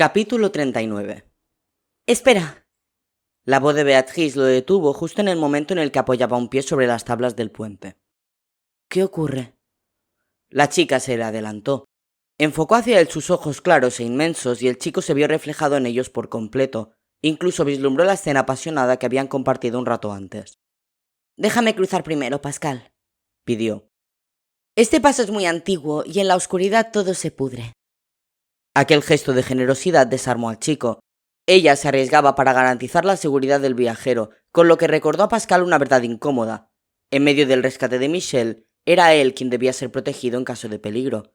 Capítulo 39. ¡Espera! La voz de Beatrice lo detuvo justo en el momento en el que apoyaba un pie sobre las tablas del puente. ¿Qué ocurre? La chica se le adelantó. Enfocó hacia él sus ojos claros e inmensos y el chico se vio reflejado en ellos por completo. Incluso vislumbró la escena apasionada que habían compartido un rato antes. «Déjame cruzar primero, Pascal», pidió. «Este paso es muy antiguo y en la oscuridad todo se pudre». Aquel gesto de generosidad desarmó al chico. Ella se arriesgaba para garantizar la seguridad del viajero, con lo que recordó a Pascal una verdad incómoda. En medio del rescate de Michel, era él quien debía ser protegido en caso de peligro.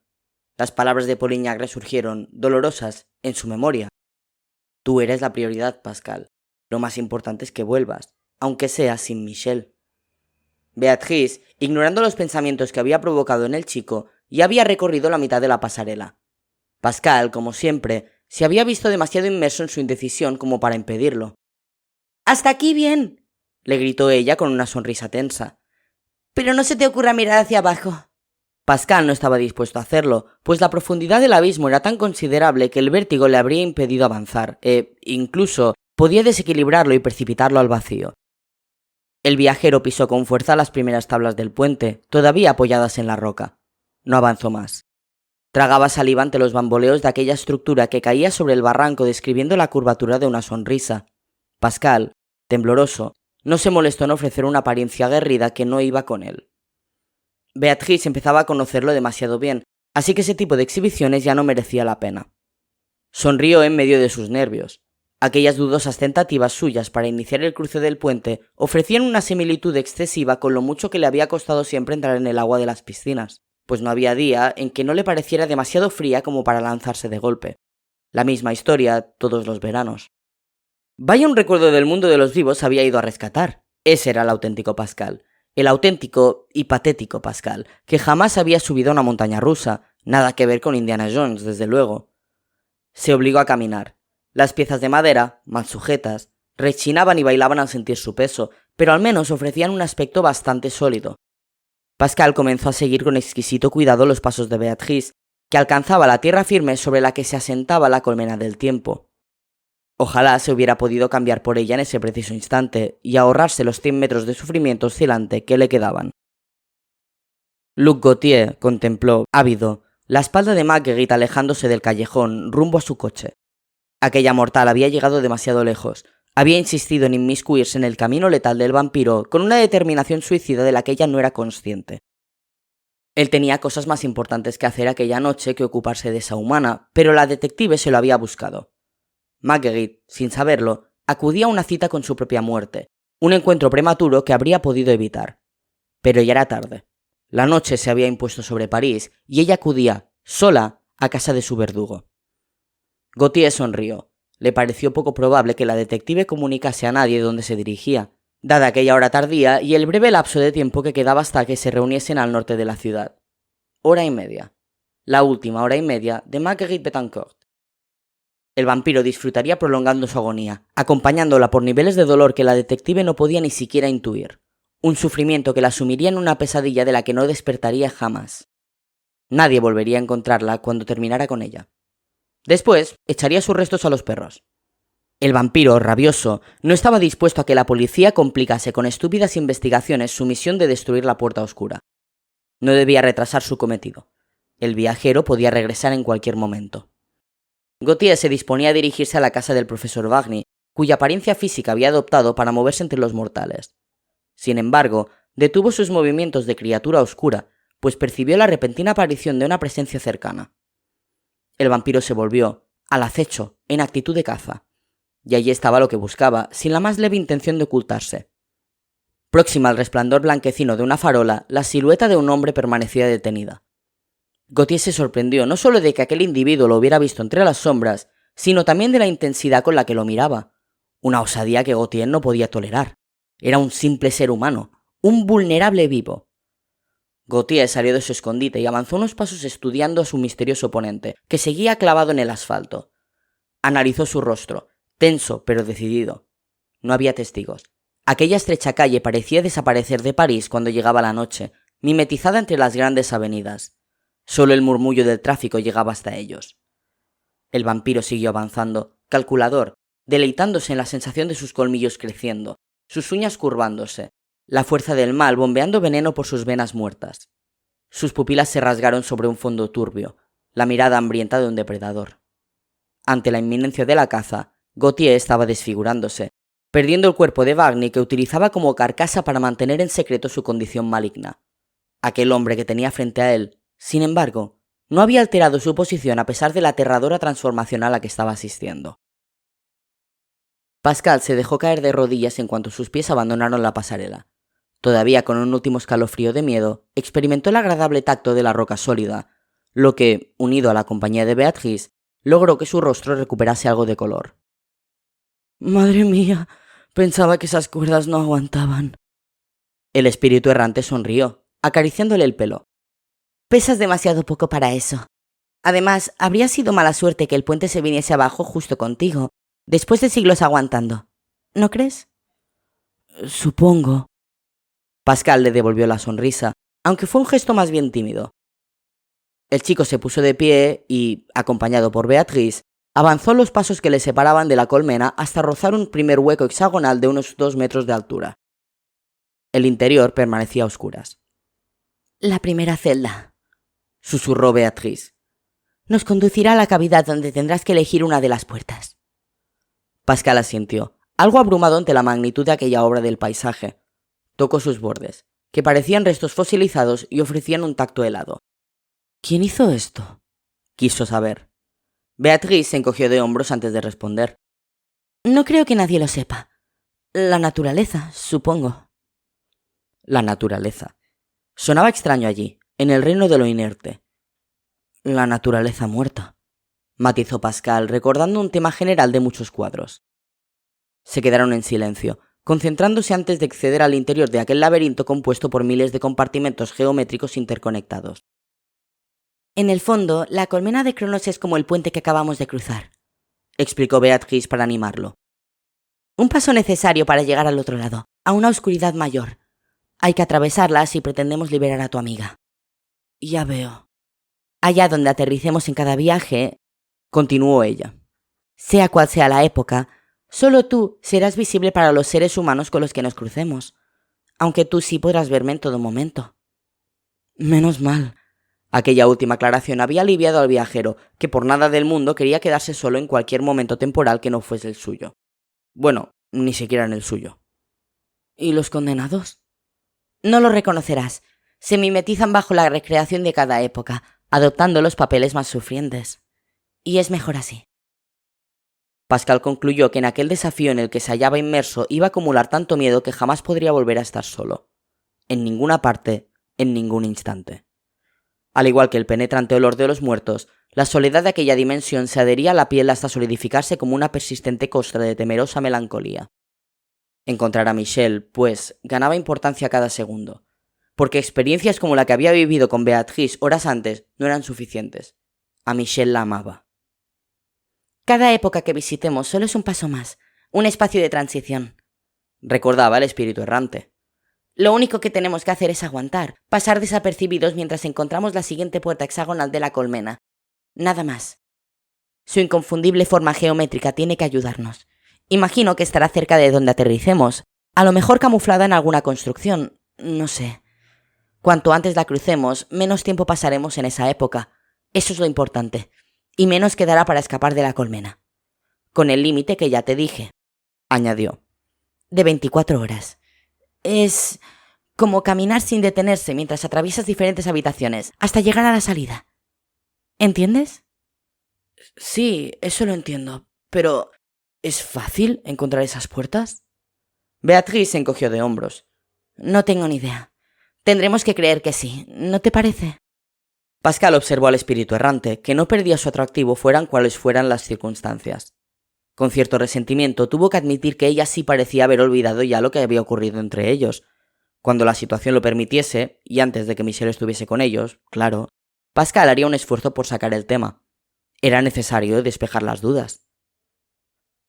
Las palabras de Polignac resurgieron, dolorosas, en su memoria. «Tú eres la prioridad, Pascal. Lo más importante es que vuelvas, aunque sea sin Michel». Beatrice, ignorando los pensamientos que había provocado en el chico, ya había recorrido la mitad de la pasarela. Pascal, como siempre, se había visto demasiado inmerso en su indecisión como para impedirlo. «¡Hasta aquí bien!», le gritó ella con una sonrisa tensa. «Pero no se te ocurra mirar hacia abajo». Pascal no estaba dispuesto a hacerlo, pues la profundidad del abismo era tan considerable que el vértigo le habría impedido avanzar, incluso podía desequilibrarlo y precipitarlo al vacío. El viajero pisó con fuerza las primeras tablas del puente, todavía apoyadas en la roca. No avanzó más. Tragaba saliva ante los bamboleos de aquella estructura que caía sobre el barranco describiendo la curvatura de una sonrisa. Pascal, tembloroso, no se molestó en ofrecer una apariencia aguerrida que no iba con él. Beatrice empezaba a conocerlo demasiado bien, así que ese tipo de exhibiciones ya no merecía la pena. Sonrió en medio de sus nervios. Aquellas dudosas tentativas suyas para iniciar el cruce del puente ofrecían una similitud excesiva con lo mucho que le había costado siempre entrar en el agua de las piscinas, pues no había día en que no le pareciera demasiado fría como para lanzarse de golpe. La misma historia todos los veranos. Vaya un recuerdo del mundo de los vivos había ido a rescatar. Ese era el auténtico Pascal. El auténtico y patético Pascal, que jamás había subido a una montaña rusa, nada que ver con Indiana Jones, desde luego. Se obligó a caminar. Las piezas de madera, mal sujetas, rechinaban y bailaban al sentir su peso, pero al menos ofrecían un aspecto bastante sólido. Pascal comenzó a seguir con exquisito cuidado los pasos de Beatrice, que alcanzaba la tierra firme sobre la que se asentaba la colmena del tiempo. Ojalá se hubiera podido cambiar por ella en ese preciso instante y ahorrarse los 100 metros de sufrimiento oscilante que le quedaban. Luc Gauthier contempló, ávido, la espalda de Marguerite alejándose del callejón rumbo a su coche. Aquella mortal había llegado demasiado lejos. Había insistido en inmiscuirse en el camino letal del vampiro con una determinación suicida de la que ella no era consciente. Él tenía cosas más importantes que hacer aquella noche que ocuparse de esa humana, pero la detective se lo había buscado. Marguerite, sin saberlo, acudía a una cita con su propia muerte, un encuentro prematuro que habría podido evitar. Pero ya era tarde. La noche se había impuesto sobre París y ella acudía, sola, a casa de su verdugo. Gauthier sonrió. Le pareció poco probable que la detective comunicase a nadie dónde se dirigía, dada aquella hora tardía y el breve lapso de tiempo que quedaba hasta que se reuniesen al norte de la ciudad. Hora y media. La última hora y media de Marguerite Betancourt. El vampiro disfrutaría prolongando su agonía, acompañándola por niveles de dolor que la detective no podía ni siquiera intuir. Un sufrimiento que la sumiría en una pesadilla de la que no despertaría jamás. Nadie volvería a encontrarla cuando terminara con ella. Después, echaría sus restos a los perros. El vampiro, rabioso, no estaba dispuesto a que la policía complicase con estúpidas investigaciones su misión de destruir la puerta oscura. No debía retrasar su cometido. El viajero podía regresar en cualquier momento. Gauthier se disponía a dirigirse a la casa del profesor Wagner, cuya apariencia física había adoptado para moverse entre los mortales. Sin embargo, detuvo sus movimientos de criatura oscura, pues percibió la repentina aparición de una presencia cercana. El vampiro se volvió, al acecho, en actitud de caza. Y allí estaba lo que buscaba, sin la más leve intención de ocultarse. Próxima al resplandor blanquecino de una farola, la silueta de un hombre permanecía detenida. Gauthier se sorprendió no solo de que aquel individuo lo hubiera visto entre las sombras, sino también de la intensidad con la que lo miraba. Una osadía que Gauthier no podía tolerar. Era un simple ser humano, un vulnerable vivo. Gauthier salió de su escondite y avanzó unos pasos estudiando a su misterioso oponente, que seguía clavado en el asfalto. Analizó su rostro, tenso pero decidido. No había testigos. Aquella estrecha calle parecía desaparecer de París cuando llegaba la noche, mimetizada entre las grandes avenidas. Solo el murmullo del tráfico llegaba hasta ellos. El vampiro siguió avanzando, calculador, deleitándose en la sensación de sus colmillos creciendo, sus uñas curvándose, la fuerza del mal bombeando veneno por sus venas muertas. Sus pupilas se rasgaron sobre un fondo turbio, la mirada hambrienta de un depredador. Ante la inminencia de la caza, Gautier estaba desfigurándose, perdiendo el cuerpo de Wagner que utilizaba como carcasa para mantener en secreto su condición maligna. Aquel hombre que tenía frente a él, sin embargo, no había alterado su posición a pesar de la aterradora transformación a la que estaba asistiendo. Pascal se dejó caer de rodillas en cuanto sus pies abandonaron la pasarela. Todavía con un último escalofrío de miedo, experimentó el agradable tacto de la roca sólida, lo que, unido a la compañía de Beatrice, logró que su rostro recuperase algo de color. «Madre mía, pensaba que esas cuerdas no aguantaban». El espíritu errante sonrió, acariciándole el pelo. «Pesas demasiado poco para eso. Además, habría sido mala suerte que el puente se viniese abajo justo contigo, después de siglos aguantando. ¿No crees?» «Supongo». Pascal le devolvió la sonrisa, aunque fue un gesto más bien tímido. El chico se puso de pie y, acompañado por Beatrice, avanzó los pasos que le separaban de la colmena hasta rozar un primer hueco hexagonal de unos 2 metros de altura. El interior permanecía a oscuras. «La primera celda», susurró Beatrice. «Nos conducirá a la cavidad donde tendrás que elegir una de las puertas». Pascal asintió, algo abrumado ante la magnitud de aquella obra del paisaje. Tocó sus bordes, que parecían restos fosilizados y ofrecían un tacto helado. «¿Quién hizo esto?», quiso saber. Beatrice se encogió de hombros antes de responder. «No creo que nadie lo sepa. La naturaleza, supongo». La naturaleza. Sonaba extraño allí, en el reino de lo inerte. «La naturaleza muerta», matizó Pascal, recordando un tema general de muchos cuadros. Se quedaron en silencio, concentrándose antes de acceder al interior de aquel laberinto compuesto por miles de compartimentos geométricos interconectados. «En el fondo, la colmena de Cronos es como el puente que acabamos de cruzar», explicó Beatrice para animarlo. «Un paso necesario para llegar al otro lado, a una oscuridad mayor. Hay que atravesarla si pretendemos liberar a tu amiga». «Ya veo». «Allá donde aterricemos en cada viaje», continuó ella, «sea cual sea la época, solo tú serás visible para los seres humanos con los que nos crucemos, aunque tú sí podrás verme en todo momento». «Menos mal». Aquella última aclaración había aliviado al viajero, que por nada del mundo quería quedarse solo en cualquier momento temporal que no fuese el suyo. Bueno, ni siquiera en el suyo. «¿Y los condenados?» «No los reconocerás. Se mimetizan bajo la recreación de cada época, adoptando los papeles más sufrientes. Y es mejor así». Pascal concluyó que en aquel desafío en el que se hallaba inmerso iba a acumular tanto miedo que jamás podría volver a estar solo. En ninguna parte, en ningún instante. Al igual que el penetrante olor de los muertos, la soledad de aquella dimensión se adhería a la piel hasta solidificarse como una persistente costra de temerosa melancolía. Encontrar a Michelle, pues, ganaba importancia cada segundo, porque experiencias como la que había vivido con Beatrice horas antes no eran suficientes. A Michelle la amaba. «Cada época que visitemos solo es un paso más, un espacio de transición», recordaba el espíritu errante. «Lo único que tenemos que hacer es aguantar, pasar desapercibidos mientras encontramos la siguiente puerta hexagonal de la colmena. Nada más. Su inconfundible forma geométrica tiene que ayudarnos. Imagino que estará cerca de donde aterricemos, a lo mejor camuflada en alguna construcción, no sé. Cuanto antes la crucemos, menos tiempo pasaremos en esa época. Eso es lo importante. Y menos quedará para escapar de la colmena. Con el límite que ya te dije», añadió, «de 24 horas. Es como caminar sin detenerse mientras atraviesas diferentes habitaciones, hasta llegar a la salida. ¿Entiendes?» «Sí, eso lo entiendo, pero ¿es fácil encontrar esas puertas?» Beatrice se encogió de hombros. «No tengo ni idea. Tendremos que creer que sí, ¿no te parece?» Pascal observó al espíritu errante, que no perdía su atractivo fueran cuales fueran las circunstancias. Con cierto resentimiento tuvo que admitir que ella sí parecía haber olvidado ya lo que había ocurrido entre ellos. Cuando la situación lo permitiese, y antes de que Michelle estuviese con ellos, claro, Pascal haría un esfuerzo por sacar el tema. Era necesario despejar las dudas.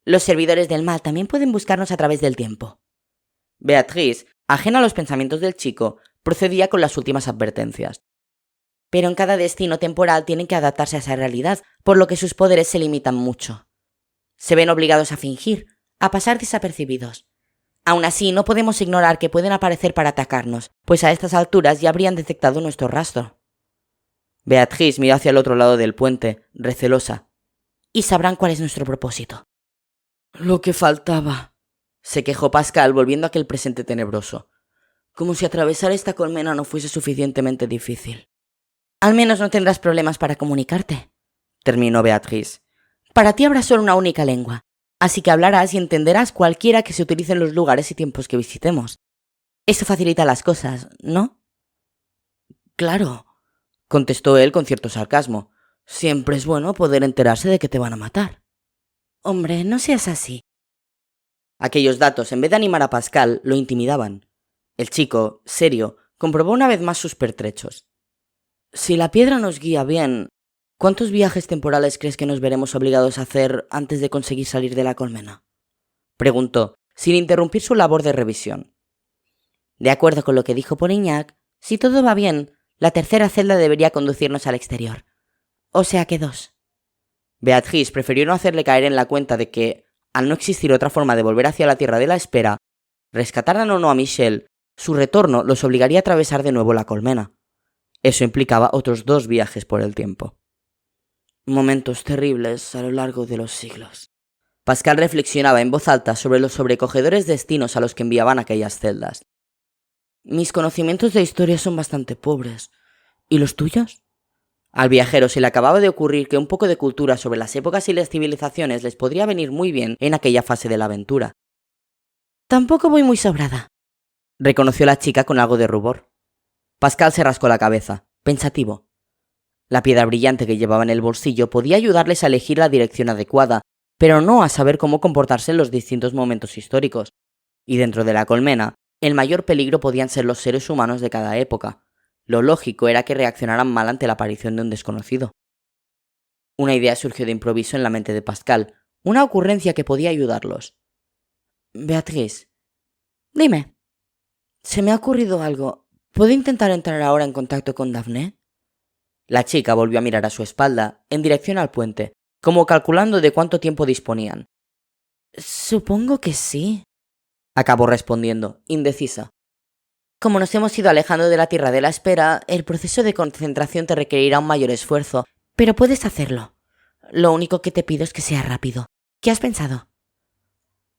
«Los servidores del mal también pueden buscarnos a través del tiempo». Beatrice, ajena a los pensamientos del chico, procedía con las últimas advertencias. pero en cada destino temporal tienen que adaptarse a esa realidad, por lo que sus poderes se limitan mucho. Se ven obligados a fingir, a pasar desapercibidos. Aún así, no podemos ignorar que pueden aparecer para atacarnos, pues a estas alturas ya habrían detectado nuestro rastro. Beatrice miró hacia el otro lado del puente, recelosa. Y sabrán cuál es nuestro propósito. Lo que faltaba, se quejó Pascal volviendo a aquel presente tenebroso. Como si atravesar esta colmena no fuese suficientemente difícil. Al menos no tendrás problemas para comunicarte, terminó Beatrice. Para ti habrá solo una única lengua, así que hablarás y entenderás cualquiera que se utilice en los lugares y tiempos que visitemos. Eso facilita las cosas, ¿no? Claro, contestó él con cierto sarcasmo. Siempre es bueno poder enterarse de que te van a matar. Hombre, no seas así. Aquellos datos, en vez de animar a Pascal, lo intimidaban. El chico, serio, comprobó una vez más sus pertrechos. Si la piedra nos guía bien, ¿cuántos viajes temporales crees que nos veremos obligados a hacer antes de conseguir salir de la colmena? Preguntó, sin interrumpir su labor de revisión. De acuerdo con lo que dijo Polignac, si todo va bien, la tercera celda debería conducirnos al exterior. O sea que 2. Beatrice prefirió no hacerle caer en la cuenta de que, al no existir otra forma de volver hacia la tierra de la espera, rescataran o no a Michel, su retorno los obligaría a atravesar de nuevo la colmena. Eso implicaba otros 2 viajes por el tiempo. Momentos terribles a lo largo de los siglos. Pascal reflexionaba en voz alta sobre los sobrecogedores destinos a los que enviaban aquellas celdas. Mis conocimientos de historia son bastante pobres. ¿Y los tuyos? Al viajero se le acababa de ocurrir que un poco de cultura sobre las épocas y las civilizaciones les podría venir muy bien en aquella fase de la aventura. Tampoco voy muy sobrada, reconoció la chica con algo de rubor. Pascal se rascó la cabeza, pensativo. La piedra brillante que llevaba en el bolsillo podía ayudarles a elegir la dirección adecuada, pero no a saber cómo comportarse en los distintos momentos históricos. Y dentro de la colmena, el mayor peligro podían ser los seres humanos de cada época. Lo lógico era que reaccionaran mal ante la aparición de un desconocido. Una idea surgió de improviso en la mente de Pascal, una ocurrencia que podía ayudarlos. Beatrice, dime. Se me ha ocurrido algo. ¿Puedo intentar entrar ahora en contacto con Daphne? La chica volvió a mirar a su espalda, en dirección al puente, como calculando de cuánto tiempo disponían. Supongo que sí, acabó respondiendo, indecisa. Como nos hemos ido alejando de la tierra de la espera, el proceso de concentración te requerirá un mayor esfuerzo, pero puedes hacerlo. Lo único que te pido es que sea rápido. ¿Qué has pensado?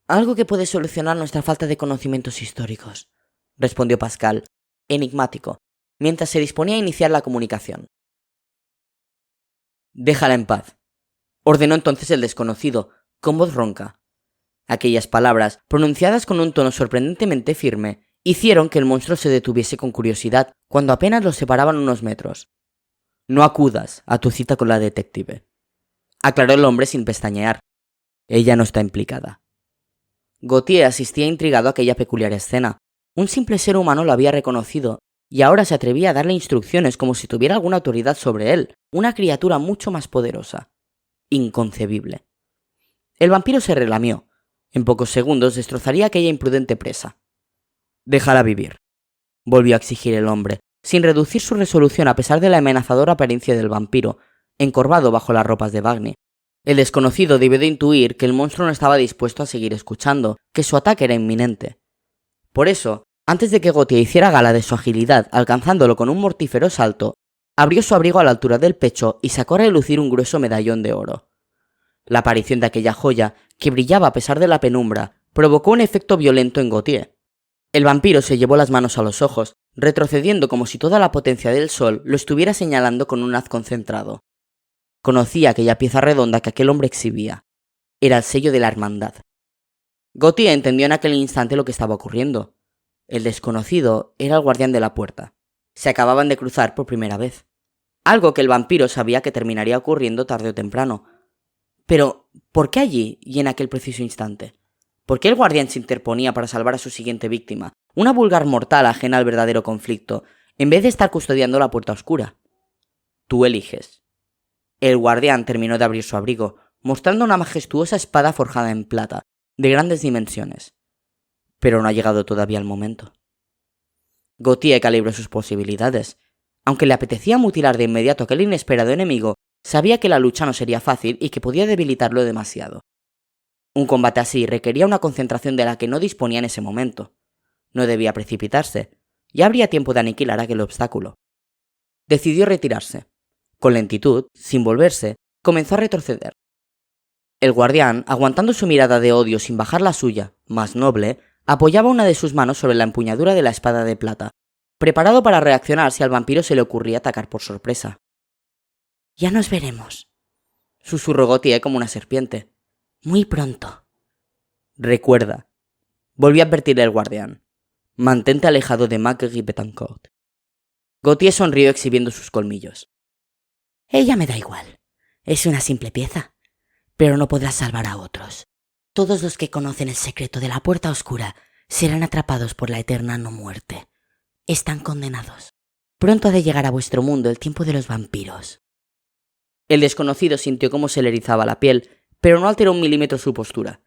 Algo que puede solucionar nuestra falta de conocimientos históricos, respondió Pascal, enigmático, mientras se disponía a iniciar la comunicación. Déjala en paz, ordenó entonces el desconocido, con voz ronca. Aquellas palabras, pronunciadas con un tono sorprendentemente firme, hicieron que el monstruo se detuviese con curiosidad cuando apenas los separaban unos metros. No acudas a tu cita con la detective, aclaró el hombre sin pestañear. Ella no está implicada. Gautier asistía intrigado a aquella peculiar escena. Un simple ser humano lo había reconocido, y ahora se atrevía a darle instrucciones como si tuviera alguna autoridad sobre él, una criatura mucho más poderosa. Inconcebible. El vampiro se relamió. En pocos segundos destrozaría aquella imprudente presa. Déjala vivir, volvió a exigir el hombre, sin reducir su resolución a pesar de la amenazadora apariencia del vampiro, encorvado bajo las ropas de Wagner. El desconocido debió de intuir que el monstruo no estaba dispuesto a seguir escuchando, que su ataque era inminente. Por eso, antes de que Gautier hiciera gala de su agilidad, alcanzándolo con un mortífero salto, abrió su abrigo a la altura del pecho y sacó a relucir un grueso medallón de oro. La aparición de aquella joya, que brillaba a pesar de la penumbra, provocó un efecto violento en Gautier. El vampiro se llevó las manos a los ojos, retrocediendo como si toda la potencia del sol lo estuviera señalando con un haz concentrado. Conocía aquella pieza redonda que aquel hombre exhibía. Era el sello de la hermandad. Gautier entendió en aquel instante lo que estaba ocurriendo. El desconocido era el guardián de la puerta. Se acababan de cruzar por primera vez. Algo que el vampiro sabía que terminaría ocurriendo tarde o temprano. Pero, ¿por qué allí y en aquel preciso instante? ¿Por qué el guardián se interponía para salvar a su siguiente víctima, una vulgar mortal ajena al verdadero conflicto, en vez de estar custodiando la puerta oscura? Tú eliges. El guardián terminó de abrir su abrigo, mostrando una majestuosa espada forjada en plata, de grandes dimensiones. Pero no ha llegado todavía el momento. Gautier calibró sus posibilidades. Aunque le apetecía mutilar de inmediato a aquel inesperado enemigo, sabía que la lucha no sería fácil y que podía debilitarlo demasiado. Un combate así requería una concentración de la que no disponía en ese momento. No debía precipitarse. Ya habría tiempo de aniquilar aquel obstáculo. Decidió retirarse. Con lentitud, sin volverse, comenzó a retroceder. El guardián, aguantando su mirada de odio sin bajar la suya, más noble, apoyaba una de sus manos sobre la empuñadura de la espada de plata, preparado para reaccionar si al vampiro se le ocurría atacar por sorpresa. «Ya nos veremos», susurró Gautier como una serpiente. «Muy pronto». «Recuerda», volvió a advertirle el guardián, «mantente alejado de Marguerite Betancourt». Gautier sonrió exhibiendo sus colmillos. «Ella me da igual. Es una simple pieza. Pero no podrás salvar a otros. Todos los que conocen el secreto de la puerta oscura serán atrapados por la eterna no muerte. Están condenados. Pronto ha de llegar a vuestro mundo el tiempo de los vampiros». El desconocido sintió cómo se le erizaba la piel, pero no alteró un milímetro su postura.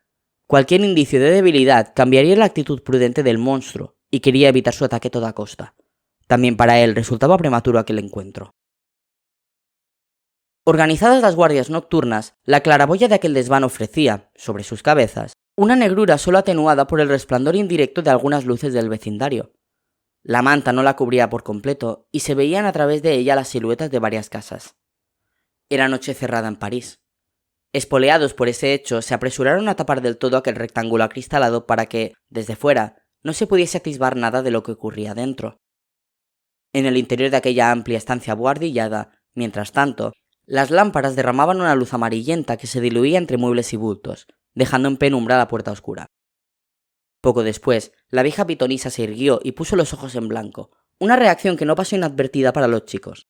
Cualquier indicio de debilidad cambiaría la actitud prudente del monstruo, y quería evitar su ataque a toda costa. También para él resultaba prematuro aquel encuentro. Organizadas las guardias nocturnas, la claraboya de aquel desván ofrecía, sobre sus cabezas, una negrura solo atenuada por el resplandor indirecto de algunas luces del vecindario. La manta no la cubría por completo, y se veían a través de ella las siluetas de varias casas. Era noche cerrada en París. Espoleados por ese hecho, se apresuraron a tapar del todo aquel rectángulo acristalado para que, desde fuera, no se pudiese atisbar nada de lo que ocurría dentro. En el interior de aquella amplia estancia buhardillada, mientras tanto, las lámparas derramaban una luz amarillenta que se diluía entre muebles y bultos, dejando en penumbra la puerta oscura. Poco después, la vieja pitonisa se irguió y puso los ojos en blanco, una reacción que no pasó inadvertida para los chicos.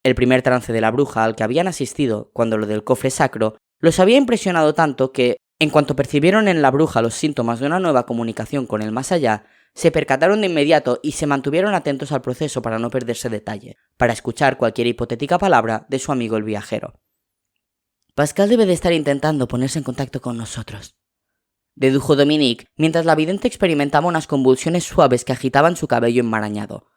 El primer trance de la bruja al que habían asistido, cuando lo del cofre sacro, los había impresionado tanto que, en cuanto percibieron en la bruja los síntomas de una nueva comunicación con el más allá, se percataron de inmediato y se mantuvieron atentos al proceso para no perderse detalle, para escuchar cualquier hipotética palabra de su amigo el viajero. «Pascal debe de estar intentando ponerse en contacto con nosotros», dedujo Dominique mientras la vidente experimentaba unas convulsiones suaves que agitaban su cabello enmarañado.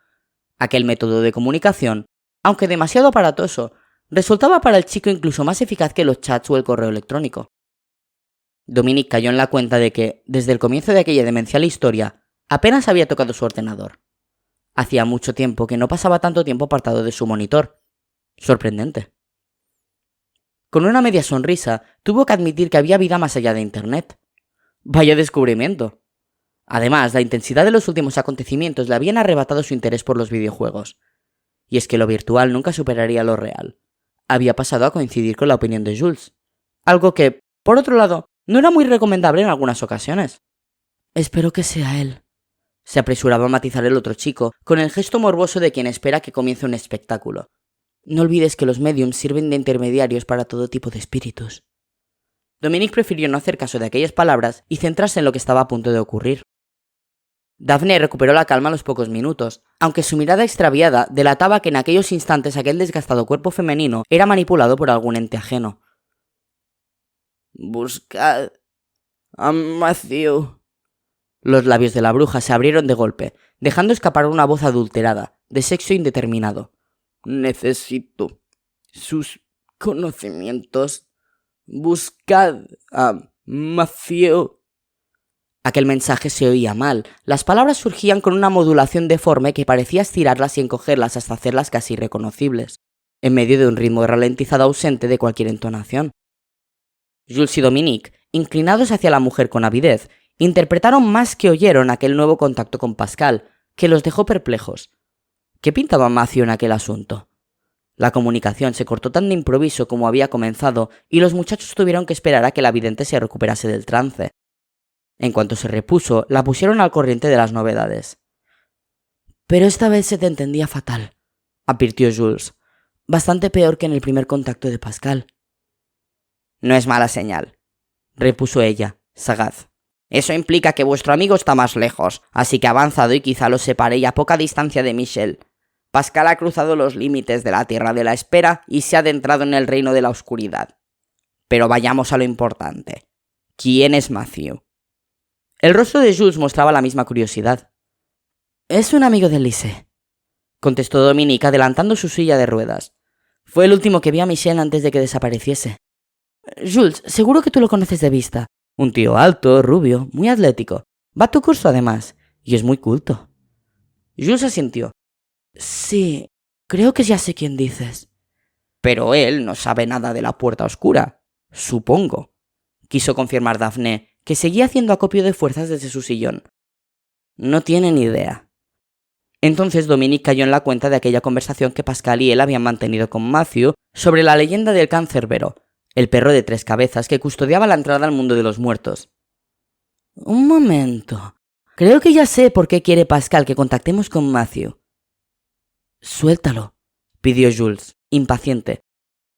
Aquel método de comunicación, aunque demasiado aparatoso, resultaba para el chico incluso más eficaz que los chats o el correo electrónico. Dominique cayó en la cuenta de que, desde el comienzo de aquella demencial historia, apenas había tocado su ordenador. Hacía mucho tiempo que no pasaba tanto tiempo apartado de su monitor. Sorprendente. Con una media sonrisa, tuvo que admitir que había vida más allá de Internet. Vaya descubrimiento. Además, la intensidad de los últimos acontecimientos le habían arrebatado su interés por los videojuegos. Y es que lo virtual nunca superaría lo real. Había pasado a coincidir con la opinión de Jules. Algo que, por otro lado, no era muy recomendable en algunas ocasiones. «Espero que sea él», se apresuraba a matizar el otro chico, con el gesto morboso de quien espera que comience un espectáculo. «No olvides que los mediums sirven de intermediarios para todo tipo de espíritus». Dominique prefirió no hacer caso de aquellas palabras y centrarse en lo que estaba a punto de ocurrir. Daphne recuperó la calma a los pocos minutos, aunque su mirada extraviada delataba que en aquellos instantes aquel desgastado cuerpo femenino era manipulado por algún ente ajeno. «Buscad a Matthew». Los labios de la bruja se abrieron de golpe, dejando escapar una voz adulterada, de sexo indeterminado. «Necesito sus conocimientos. Buscad a Matthew». Aquel mensaje se oía mal, las palabras surgían con una modulación deforme que parecía estirarlas y encogerlas hasta hacerlas casi irreconocibles, en medio de un ritmo ralentizado ausente de cualquier entonación. Jules y Dominique, inclinados hacia la mujer con avidez, interpretaron más que oyeron aquel nuevo contacto con Pascal, que los dejó perplejos. ¿Qué pintaba Matthew en aquel asunto? La comunicación se cortó tan de improviso como había comenzado, y los muchachos tuvieron que esperar a que la vidente se recuperase del trance. En cuanto se repuso, la pusieron al corriente de las novedades. «Pero esta vez se te entendía fatal», advirtió Jules. «Bastante peor que en el primer contacto de Pascal». «No es mala señal», repuso ella, sagaz. «Eso implica que vuestro amigo está más lejos, así que ha avanzado y quizá los separe a poca distancia de Michel. Pascal ha cruzado los límites de la tierra de la espera y se ha adentrado en el reino de la oscuridad. Pero vayamos a lo importante. ¿Quién es Matthew?» El rostro de Jules mostraba la misma curiosidad. «Es un amigo del lycée», contestó Dominique adelantando su silla de ruedas. Fue el último que vi a Michel antes de que desapareciese. Jules, seguro que tú lo conoces de vista. Un tío alto, rubio, muy atlético. Va a tu curso además, y es muy culto. Jules asintió. Sí, creo que ya sé quién dices. Pero él no sabe nada de la puerta oscura, supongo. Quiso confirmar Daphne, que seguía haciendo acopio de fuerzas desde su sillón. No tiene ni idea. Entonces Dominique cayó en la cuenta de aquella conversación que Pascal y él habían mantenido con Matthew sobre la leyenda del cancerbero, el perro de 3 cabezas que custodiaba la entrada al mundo de los muertos. Un momento. Creo que ya sé por qué quiere Pascal que contactemos con Matthew. Suéltalo, pidió Jules, impaciente.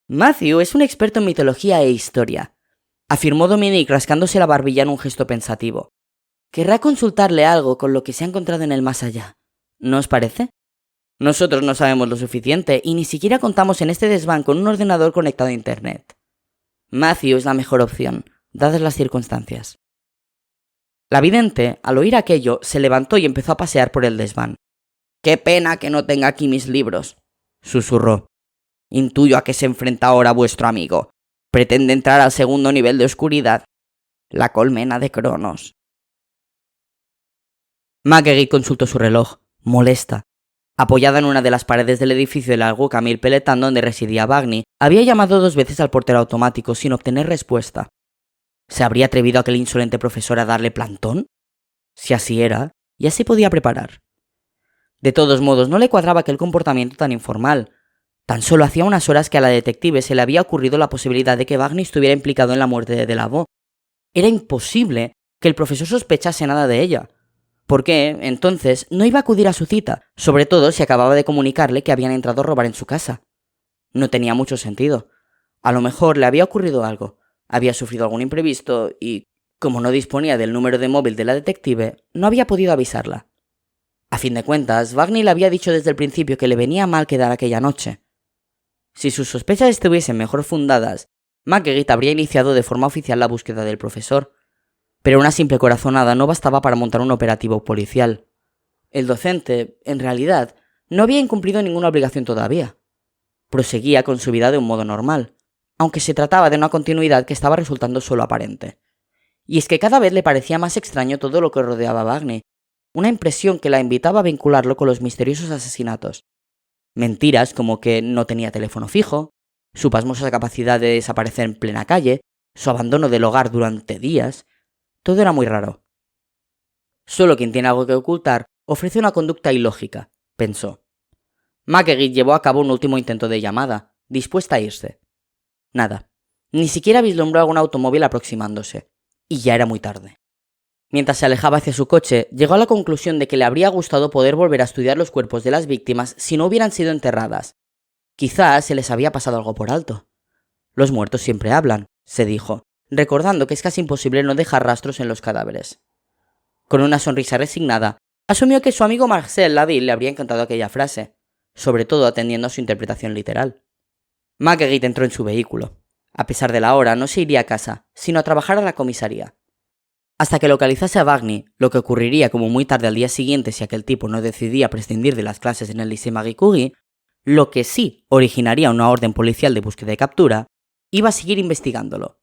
Matthew es un experto en mitología e historia, afirmó Dominique rascándose la barbilla en un gesto pensativo. Querrá consultarle algo con lo que se ha encontrado en el más allá. ¿No os parece? Nosotros no sabemos lo suficiente y ni siquiera contamos en este desván con un ordenador conectado a Internet. Matthew es la mejor opción, dadas las circunstancias. La vidente, al oír aquello, se levantó y empezó a pasear por el desván. «Qué pena que no tenga aquí mis libros», susurró. «Intuyo a qué se enfrenta ahora vuestro amigo. Pretende entrar al segundo nivel de oscuridad. La colmena de Cronos». Marguerite consultó su reloj, molesta. Apoyada en una de las paredes del edificio de la Rue Camille Pelletan donde residía Wagner, había llamado 2 veces al portero automático sin obtener respuesta. ¿Se habría atrevido aquel insolente profesor a darle plantón? Si así era, ya se podía preparar. De todos modos, no le cuadraba aquel comportamiento tan informal. Tan solo hacía unas horas que a la detective se le había ocurrido la posibilidad de que Wagner estuviera implicado en la muerte de Delaveau. Era imposible que el profesor sospechase nada de ella. ¿Por qué, entonces, no iba a acudir a su cita, sobre todo si acababa de comunicarle que habían entrado a robar en su casa? No tenía mucho sentido. A lo mejor le había ocurrido algo, había sufrido algún imprevisto y, como no disponía del número de móvil de la detective, no había podido avisarla. A fin de cuentas, Wagner le había dicho desde el principio que le venía mal quedar aquella noche. Si sus sospechas estuviesen mejor fundadas, Marguerite habría iniciado de forma oficial la búsqueda del profesor. Pero una simple corazonada no bastaba para montar un operativo policial. El docente, en realidad, no había incumplido ninguna obligación todavía. Proseguía con su vida de un modo normal, aunque se trataba de una continuidad que estaba resultando solo aparente. Y es que cada vez le parecía más extraño todo lo que rodeaba a Wagner, una impresión que la invitaba a vincularlo con los misteriosos asesinatos. Mentiras como que no tenía teléfono fijo, su pasmosa capacidad de desaparecer en plena calle, su abandono del hogar durante días. Todo era muy raro. Solo quien tiene algo que ocultar ofrece una conducta ilógica, pensó. Marguerite llevó a cabo un último intento de llamada, dispuesta a irse. Nada. Ni siquiera vislumbró algún automóvil aproximándose. Y ya era muy tarde. Mientras se alejaba hacia su coche, llegó a la conclusión de que le habría gustado poder volver a estudiar los cuerpos de las víctimas si no hubieran sido enterradas. Quizás se les había pasado algo por alto. Los muertos siempre hablan, se dijo, recordando que es casi imposible no dejar rastros en los cadáveres. Con una sonrisa resignada, asumió que su amigo Marcel Laville le habría encantado aquella frase, sobre todo atendiendo a su interpretación literal. Marguerite entró en su vehículo. A pesar de la hora, no se iría a casa, sino a trabajar a la comisaría. Hasta que localizase a Wagner, lo que ocurriría como muy tarde al día siguiente si aquel tipo no decidía prescindir de las clases en el Lycée Marie Curie, lo que sí originaría una orden policial de búsqueda y captura, iba a seguir investigándolo.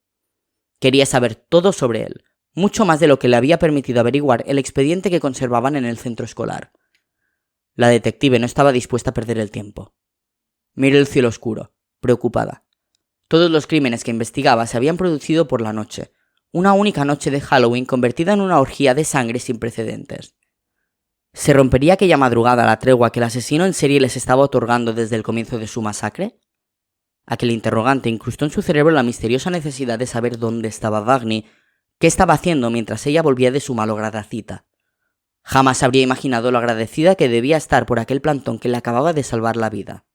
Quería saber todo sobre él, mucho más de lo que le había permitido averiguar el expediente que conservaban en el centro escolar. La detective no estaba dispuesta a perder el tiempo. Miró el cielo oscuro, preocupada. Todos los crímenes que investigaba se habían producido por la noche, una única noche de Halloween convertida en una orgía de sangre sin precedentes. ¿Se rompería aquella madrugada la tregua que el asesino en serie les estaba otorgando desde el comienzo de su masacre? Aquel interrogante incrustó en su cerebro la misteriosa necesidad de saber dónde estaba Wagner, qué estaba haciendo mientras ella volvía de su malograda cita. Jamás habría imaginado lo agradecida que debía estar por aquel plantón que le acababa de salvar la vida.